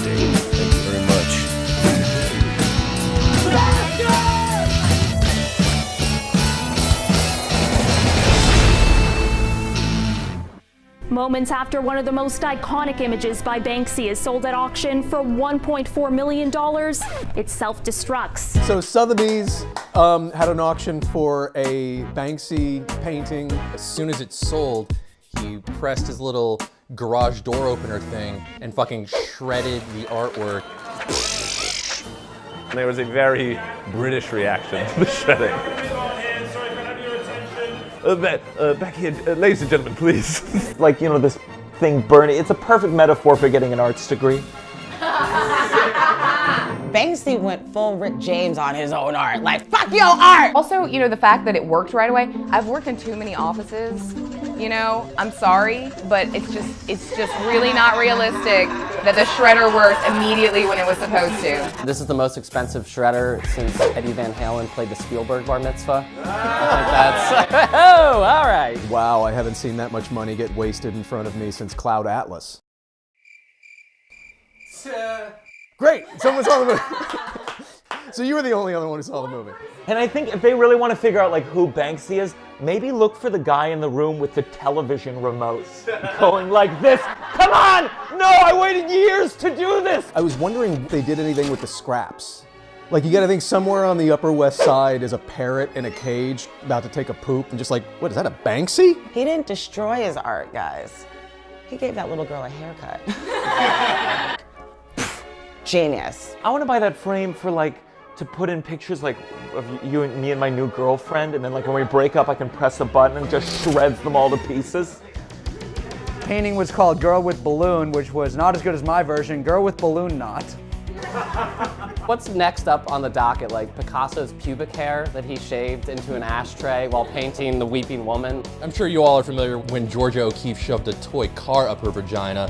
Thank you very much. Moments after one of the most iconic images by Banksy is sold at auction for $1.4 million, it self-destructs. So Sotheby's had an auction for a Banksy painting. As soon as it sold, he pressed his little garage door opener thing and fucking shredded the artwork. There was a very British reaction to the shredding. Back here, ladies and gentlemen, please. Like, you know, this thing burning. It's a perfect metaphor for getting an arts degree. Banksy went full Rick James on his own art. Like, fuck your art! Also, you know, the fact that it worked right away. I've worked in too many offices, you know, I'm sorry, but it's just really not realistic that the shredder worked immediately when it was supposed to. This is the most expensive shredder since Eddie Van Halen played the Spielberg bar mitzvah. I think that's, oh, all right. Wow, I haven't seen that much money get wasted in front of me since Cloud Atlas. Great, someone saw the movie. So you were the only other one who saw the movie. And I think if they really want to figure out like who Banksy is, maybe look for the guy in the room with the television remote going like this. Come on! No, I waited years to do this! I was wondering if they did anything with the scraps. Like, you gotta think somewhere on the Upper West Side is a parrot in a cage about to take a poop and just like, what is that, a Banksy? He didn't destroy his art, guys. He gave that little girl a haircut. Genius. I want to buy that frame for like, to put in pictures like of you and me and my new girlfriend, and then like when we break up I can press a button and just shreds them all to pieces. Painting was called Girl with Balloon, which was not as good as my version, Girl with Balloon Knot. What's next up on the docket? Like Picasso's pubic hair that he shaved into an ashtray while painting the Weeping Woman? I'm sure you all are familiar when Georgia O'Keeffe shoved a toy car up her vagina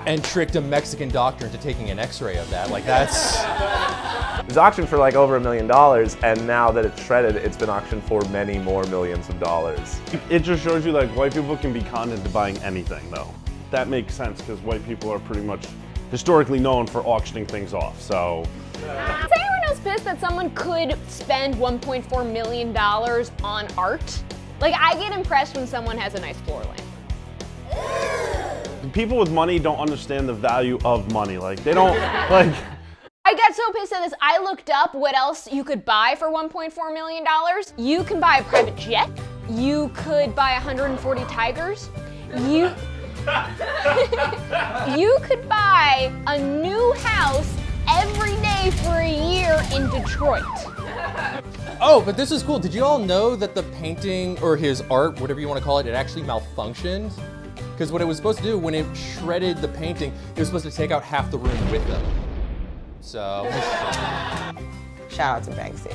and tricked a Mexican doctor into taking an x-ray of that. Like, that's... It was auctioned for like over $1 million, and now that it's shredded, it's been auctioned for many more millions of dollars. It just shows you like white people can be conned into buying anything though. That makes sense because white people are pretty much historically known for auctioning things off, so. Is anyone else pissed that someone could spend $1.4 million on art? Like, I get impressed when someone has a nice floor lamp. People with money don't understand the value of money. Like, they don't, like. I got so pissed at this, I looked up what else you could buy for $1.4 million. You can buy a private jet. You could buy 140 tigers. You could buy a new house every day for a year in Detroit. Oh, but this is cool. Did you all know that the painting, or his art, whatever you want to call it, it actually malfunctioned? Because what it was supposed to do, when it shredded the painting, it was supposed to take out half the room with them. So. Shout out to Banksy.